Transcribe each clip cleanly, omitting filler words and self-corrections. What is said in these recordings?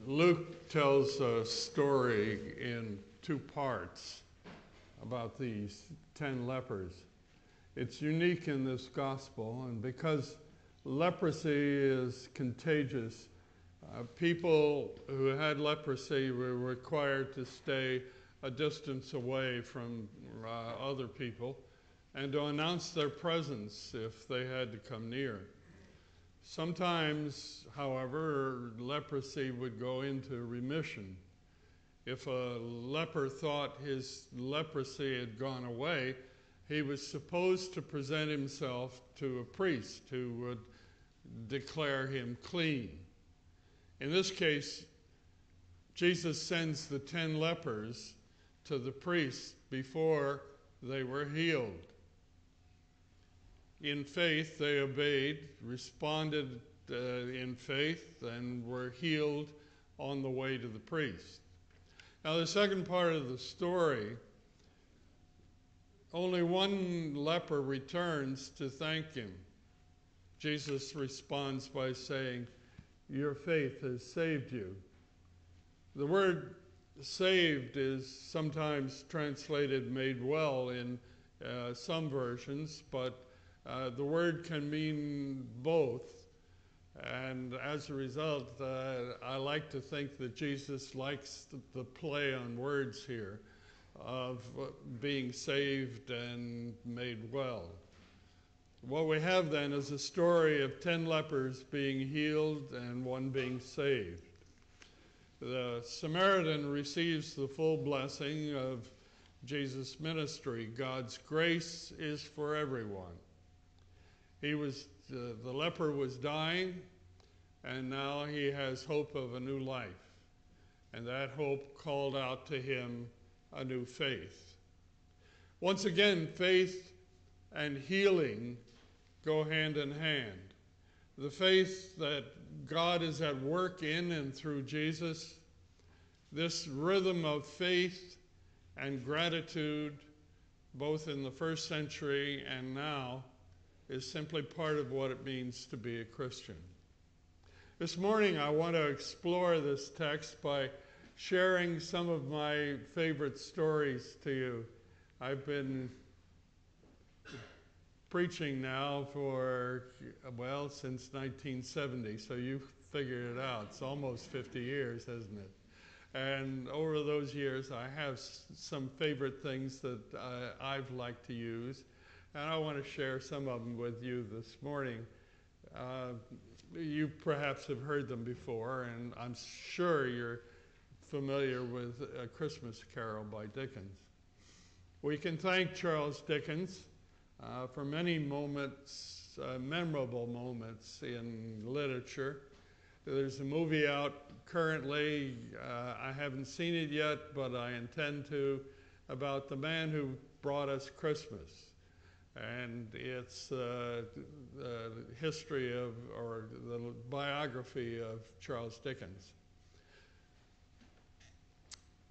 Luke tells a story in two parts about these 10 lepers. It's unique in this gospel, and because leprosy is contagious, people who had leprosy were required to stay a distance away from other people and to announce their presence if they had to come near. Sometimes, however, leprosy would go into remission. If a leper thought his leprosy had gone away, he was supposed to present himself to a priest who would declare him clean. In this case, Jesus sends the 10 lepers to the priest before they were healed. In faith, they obeyed, responded in faith, and were healed on the way to the priest. Now, the second part of the story, only one leper returns to thank him. Jesus responds by saying, "Your faith has saved you." The word saved is sometimes translated made well in some versions, but the word can mean both. And as a result, I like to think that Jesus likes the play on words here of being saved and made well. What we have then is a story of 10 lepers being healed and one being saved. The Samaritan receives the full blessing of Jesus' ministry. God's grace is for everyone. The leper was dying, and now he has hope of a new life. And that hope called out to him a new faith. Once again, faith and healing go hand in hand. The faith that God is at work in and through Jesus, this rhythm of faith and gratitude, both in the first century and now, is simply part of what it means to be a Christian. This morning, I want to explore this text by sharing some of my favorite stories to you. I've been preaching now since 1970, so you've figured it out. It's almost 50 years, hasn't it? And over those years, I have some favorite things that I've liked to use, and I want to share some of them with you this morning. You perhaps have heard them before, and I'm sure you're familiar with A Christmas Carol by Dickens. We can thank Charles Dickens for many moments, memorable moments in literature. There's a movie out currently, I haven't seen it yet, but I intend to, about the man who brought us Christmas. And it's the history of, or the biography of Charles Dickens.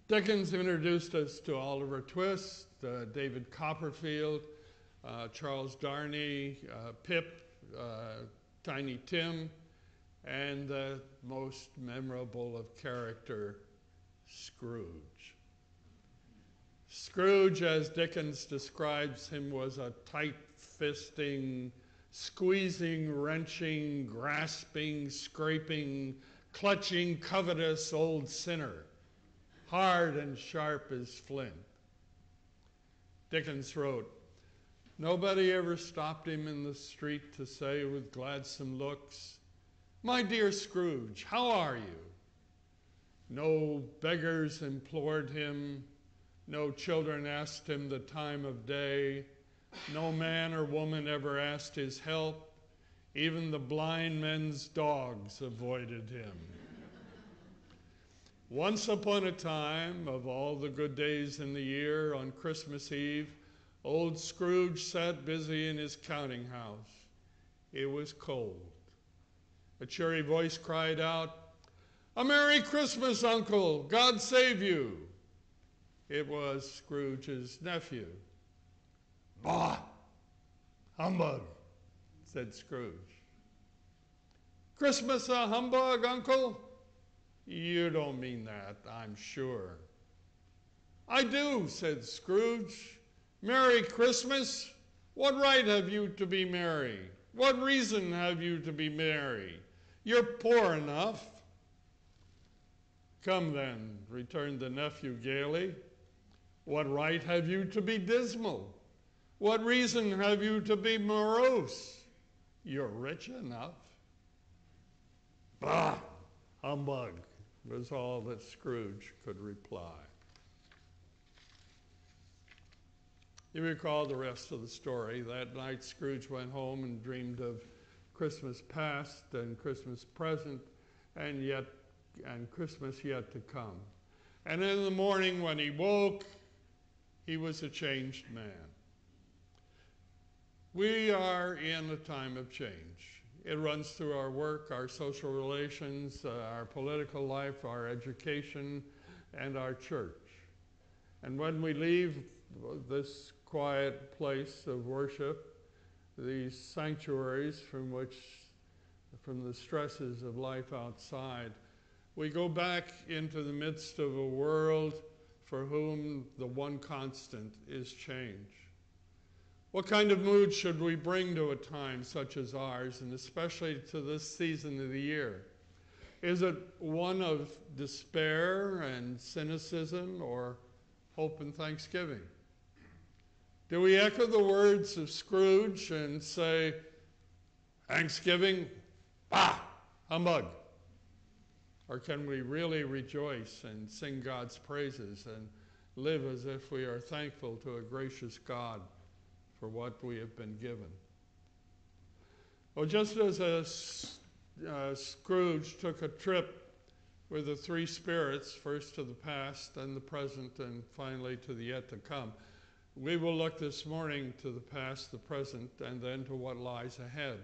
Dickens introduced us to Oliver Twist, David Copperfield, Charles Darnay, Pip, Tiny Tim, and the most memorable of character, Scrooge. Scrooge, as Dickens describes him, was a tight-fisting, squeezing, wrenching, grasping, scraping, clutching, covetous old sinner, hard and sharp as flint. Dickens wrote, "Nobody ever stopped him in the street to say with gladsome looks, 'My dear Scrooge, how are you?' No beggars implored him, no children asked him the time of day, no man or woman ever asked his help, even the blind men's dogs avoided him. Once upon a time, of all the good days in the year, on Christmas Eve, old Scrooge sat busy in his counting house. It was cold. A cheery voice cried out, 'A Merry Christmas, Uncle! God save you!' It was Scrooge's nephew. 'Bah! Humbug!' said Scrooge. 'Christmas a humbug, Uncle? You don't mean that, I'm sure. I do, said Scrooge. Merry Christmas? What right have you to be merry? What reason have you to be merry? You're poor enough. Come then, returned the nephew gaily. What right have you to be dismal? What reason have you to be morose? You're rich enough. Bah! Humbug, was all that Scrooge could reply. You recall the rest of the story. That night Scrooge went home and dreamed of Christmas past and Christmas present and Christmas yet to come. And in the morning when he woke, he was a changed man. We are in a time of change. It runs through our work, our social relations, our political life, our education, and our church. And when we leave this quiet place of worship, these sanctuaries from the stresses of life outside, we go back into the midst of a world for whom the one constant is change. What kind of mood should we bring to a time such as ours, and especially to this season of the year? Is it one of despair and cynicism, or hope and thanksgiving? Do we echo the words of Scrooge and say, Thanksgiving? Bah! Humbug! Or can we really rejoice and sing God's praises and live as if we are thankful to a gracious God for what we have been given? Well, just as Scrooge took a trip with the three spirits, first to the past, then the present, and finally to the yet to come, we will look this morning to the past, the present, and then to what lies ahead.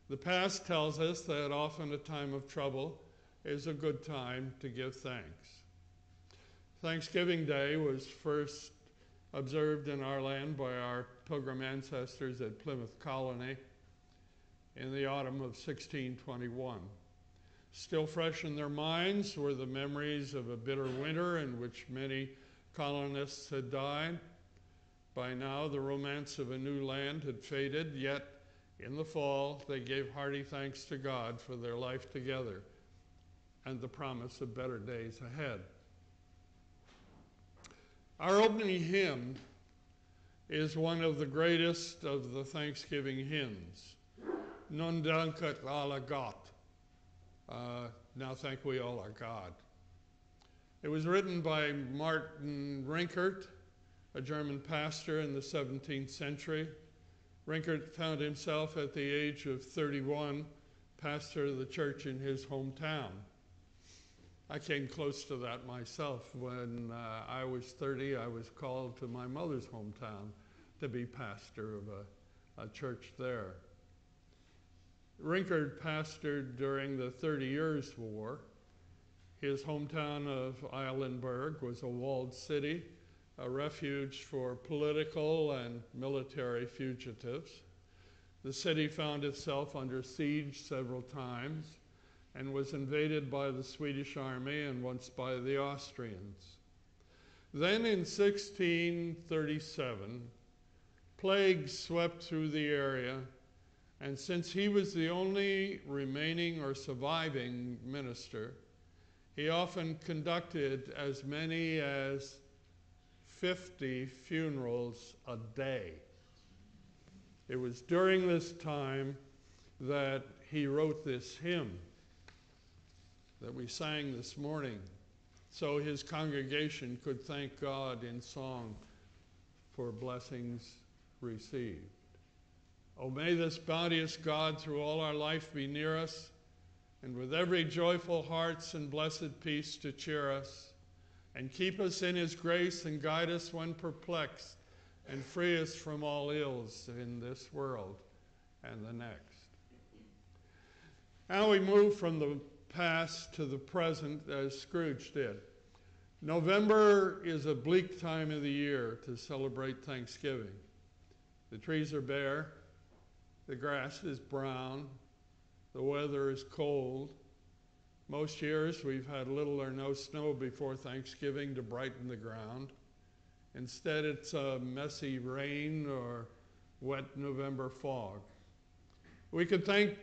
The past tells us that often a time of trouble is a good time to give thanks. Thanksgiving Day was first observed in our land by our Pilgrim ancestors at Plymouth Colony in the autumn of 1621. Still fresh in their minds were the memories of a bitter winter in which many colonists had died. By now, the romance of a new land had faded, yet in the fall, they gave hearty thanks to God for their life together and the promise of better days ahead. Our opening hymn is one of the greatest of the Thanksgiving hymns, Nun danket alle Gott, Now Thank We All Our God. It was written by Martin Rinkart, a German pastor in the 17th century. Rinkart found himself at the age of 31 pastor of the church in his hometown. I came close to that myself. When I was 30, I was called to my mother's hometown to be pastor of a church there. Rinkart pastored during the 30 Years' War. His hometown of Eilenburg was a walled city, a refuge for political and military fugitives. The city found itself under siege several times and was invaded by the Swedish army and once by the Austrians. Then in 1637, plague swept through the area, and since he was the only remaining or surviving minister, he often conducted as many as 50 funerals a day. It was during this time that he wrote this hymn that we sang this morning, so his congregation could thank God in song for blessings received. Oh, may this bounteous God through all our life be near us, and with every joyful hearts and blessed peace to cheer us, and keep us in his grace and guide us when perplexed, and free us from all ills in this world and the next. Now we move from the past to the present as Scrooge did. November is a bleak time of the year to celebrate Thanksgiving. The trees are bare, the grass is brown, the weather is cold, Most years we've had little or no snow before Thanksgiving to brighten the ground. Instead, it's a messy rain or wet November fog. We could thank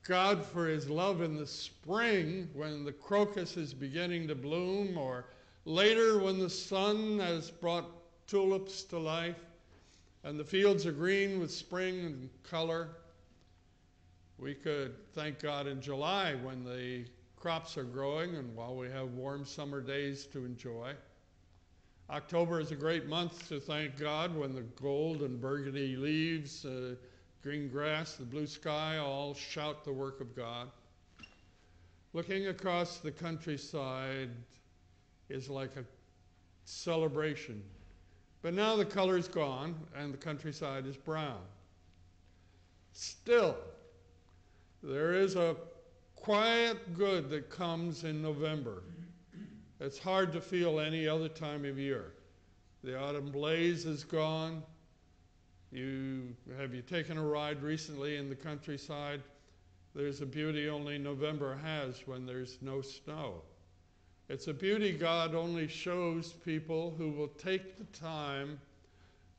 God for his love in the spring when the crocus is beginning to bloom, or later when the sun has brought tulips to life and the fields are green with spring and color. We could thank God in July when the crops are growing and while we have warm summer days to enjoy. October is a great month to thank God when the gold and burgundy leaves, green grass, the blue sky all shout the work of God. Looking across the countryside is like a celebration. But now the color's gone and the countryside is brown. Still, there is a quiet good that comes in November. It's hard to feel any other time of year. The autumn blaze is gone. Have you taken a ride recently in the countryside? There's a beauty only November has when there's no snow. It's a beauty God only shows people who will take the time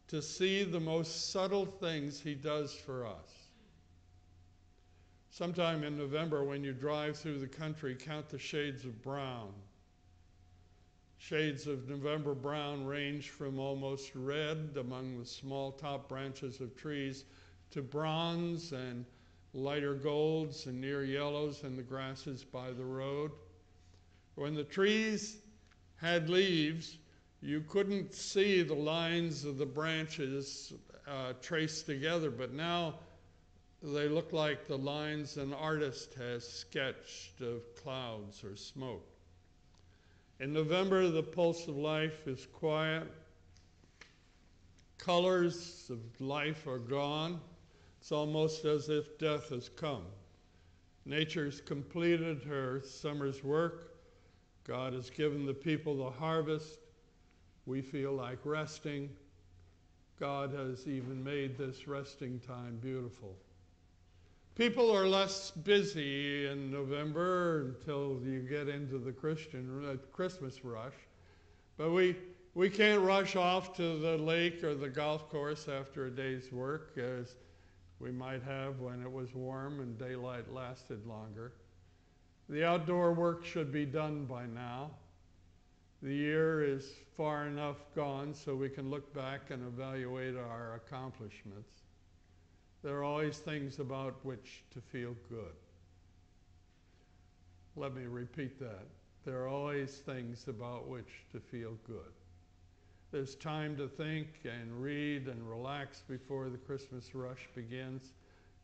to see the most subtle things he does for us. Sometime in November, when you drive through the country, count the shades of brown. Shades of November brown range from almost red among the small top branches of trees to bronze and lighter golds and near yellows in the grasses by the road. When the trees had leaves, you couldn't see the lines of the branches traced together, but now they look like the lines an artist has sketched of clouds or smoke. In November, the pulse of life is quiet. Colors of life are gone. It's almost as if death has come. Nature's completed her summer's work. God has given the people the harvest. We feel like resting. God has even made this resting time beautiful. People are less busy in November until you get into the Christmas rush. But we can't rush off to the lake or the golf course after a day's work, as we might have when it was warm and daylight lasted longer. The outdoor work should be done by now. The year is far enough gone so we can look back and evaluate our accomplishments. There are always things about which to feel good. Let me repeat that. There are always things about which to feel good. There's time to think and read and relax before the Christmas rush begins.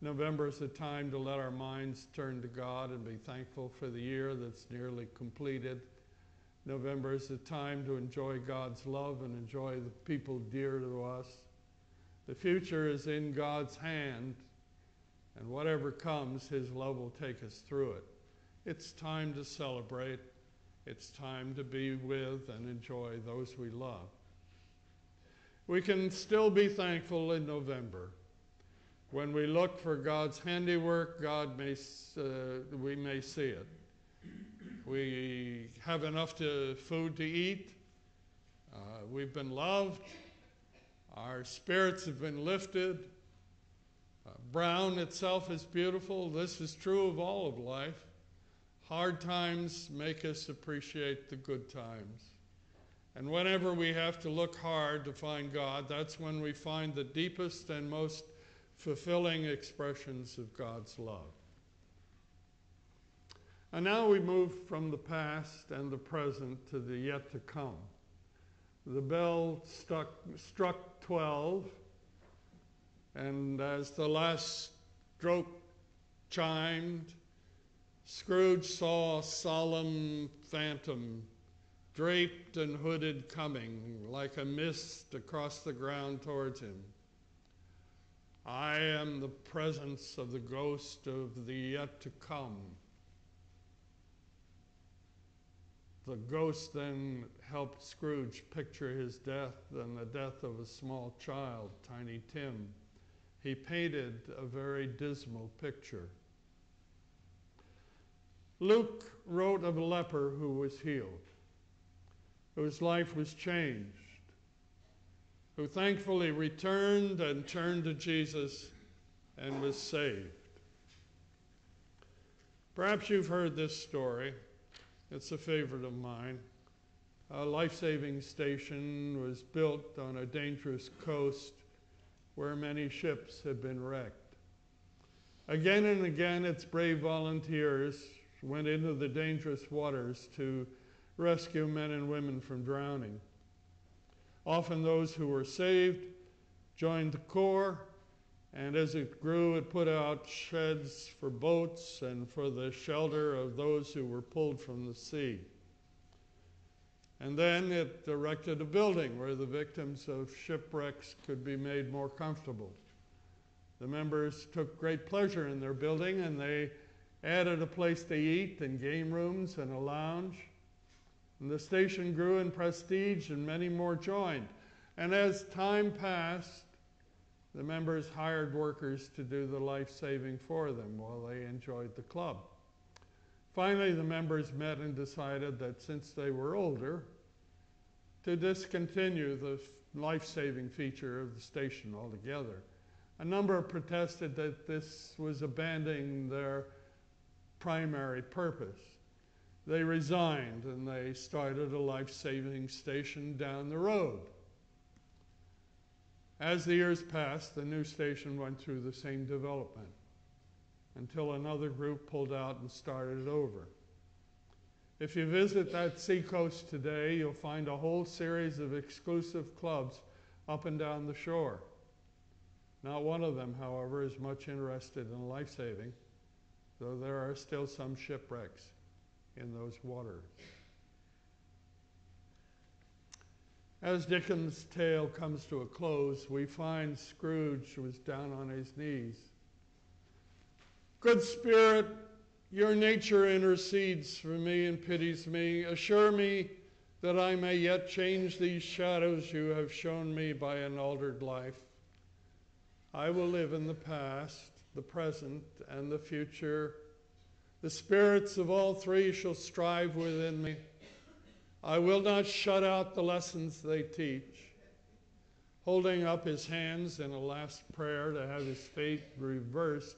November is a time to let our minds turn to God and be thankful for the year that's nearly completed. November is a time to enjoy God's love and enjoy the people dear to us. The future is in God's hand, and whatever comes, his love will take us through it. It's time to celebrate. It's time to be with and enjoy those we love. We can still be thankful in November. When we look for God's handiwork, we may see it. We have enough food to eat. We've been loved. Our spirits have been lifted. Brown itself is beautiful. This is true of all of life. Hard times make us appreciate the good times. And whenever we have to look hard to find God, that's when we find the deepest and most fulfilling expressions of God's love. And now we move from the past and the present to the yet to come. The bell struck 12, and as the last stroke chimed, Scrooge saw a solemn phantom, draped and hooded, coming like a mist across the ground towards him. I am the presence of the ghost of the yet to come. The ghost then helped Scrooge picture his death and the death of a small child, Tiny Tim. He painted a very dismal picture. Luke wrote of a leper who was healed, whose life was changed, who thankfully returned and turned to Jesus and was saved. Perhaps you've heard this story. It's a favorite of mine. A life-saving station was built on a dangerous coast where many ships had been wrecked. Again and again, its brave volunteers went into the dangerous waters to rescue men and women from drowning. Often those who were saved joined the Corps, and as it grew, it put out sheds for boats and for the shelter of those who were pulled from the sea. And then it erected a building where the victims of shipwrecks could be made more comfortable. The members took great pleasure in their building, and they added a place to eat and game rooms and a lounge. And the station grew in prestige, and many more joined. And as time passed, the members hired workers to do the life-saving for them while they enjoyed the club. Finally, the members met and decided that since they were older, to discontinue the life-saving feature of the station altogether. A number protested that this was abandoning their primary purpose. They resigned and they started a life-saving station down the road. As the years passed, the new station went through the same development until another group pulled out and started over. If you visit that seacoast today, you'll find a whole series of exclusive clubs up and down the shore. Not one of them, however, is much interested in life-saving, though there are still some shipwrecks in those waters. As Dickens' tale comes to a close, we find Scrooge was down on his knees. Good Spirit, your nature intercedes for me and pities me. Assure me that I may yet change these shadows you have shown me by an altered life. I will live in the past, the present, and the future. The spirits of all three shall strive within me. I will not shut out the lessons they teach. Holding up his hands in a last prayer to have his fate reversed,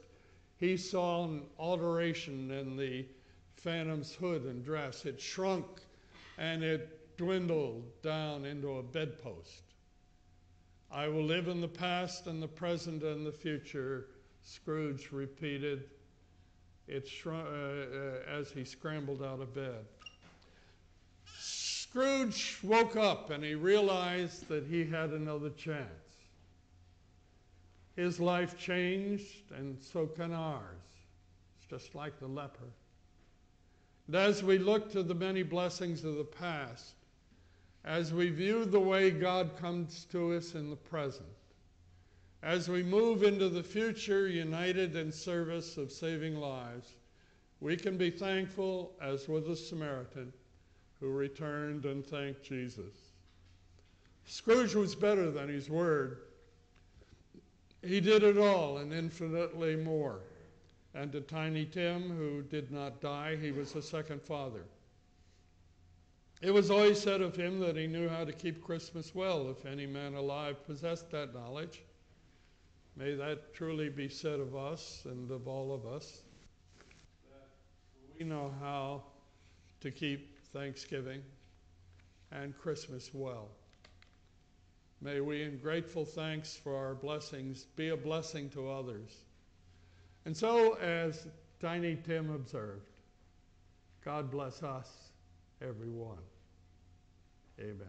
he saw an alteration in the Phantom's hood and dress. It shrunk and it dwindled down into a bedpost. I will live in the past and the present and the future, Scrooge repeated as he scrambled out of bed. Scrooge woke up and he realized that he had another chance. His life changed, and so can ours. It's just like the leper. And as we look to the many blessings of the past, as we view the way God comes to us in the present, as we move into the future united in service of saving lives, we can be thankful, as with the Samaritan who returned and thanked Jesus. Scrooge was better than his word. He did it all and infinitely more. And to Tiny Tim, who did not die, he was a second father. It was always said of him that he knew how to keep Christmas well, if any man alive possessed that knowledge. May that truly be said of us and of all of us, that we know how to keep Thanksgiving and Christmas well. May we, in grateful thanks for our blessings, be a blessing to others. And so, as Tiny Tim observed, God bless us, everyone. Amen.